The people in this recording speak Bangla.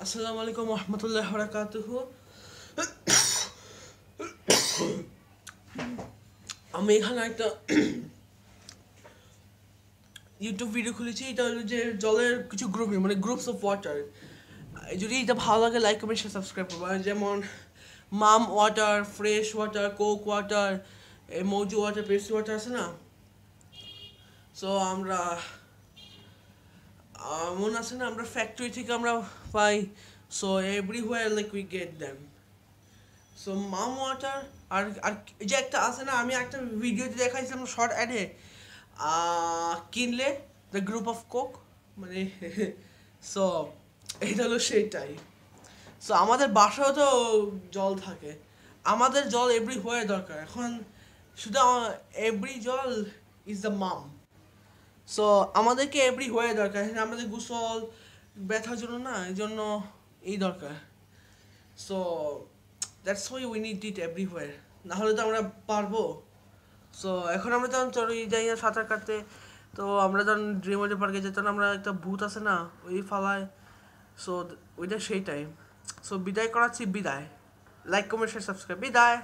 আসসালামু আলাইকুম রহমতুল্লাহি বারাকাতুহু। আমি এখানে একটা ইউটিউব ভিডিও খুলেছি। এটা হলো যে জলের কিছু গ্রুপ, মানে গ্রুপস অফ ওয়াটার। যদি এটা ভালো লাগে লাইক কমেন্ট শেয়ার সাবস্ক্রাইব করবো। যেমন Mum water, fresh water, coke water, মৌজু ওয়াটার, পেপসি ওয়াটার আছে না। সো আমরা মনে আছে না, আমরা ফ্যাক্টরি থেকে আমরা পাই। So everywhere like we get them. So Mum water আর আর যে একটা আছে না, আমি একটা ভিডিওতে দেখাইছিলাম শর্ট অ্যাডে, কিনলে দ্য গ্রুপ অফ কোক, মানে সো এটা হলো সেইটাই। সো আমাদের বাসাও তো জল থাকে, আমাদের জল এভরিওয়্যার দরকার এখন। শুধু এভরি জল ইজ দ্য মাম। সো আমাদেরকে এভরিওয়্যার দরকার, আমাদের গোসল ব্যথার জন্য না, এই জন্য এই দরকার। So that's why we need it everywhere, না হলে তো আমরা পারবো। সো এখন আমরা যখন চলে যাই না সাঁতার কাটতে, তো আমরা যখন ড্রিম ওয়াটার পার্কে যাই, তখন আমরা একটা ভূত আছে না, ওই ফালায়। সো ওইটা সেই টাইম। সো বিদায় করাচ্ছি, বিদায়। লাইক কমেন্ট শেয়ার সাবস্ক্রাইব, বিদায়।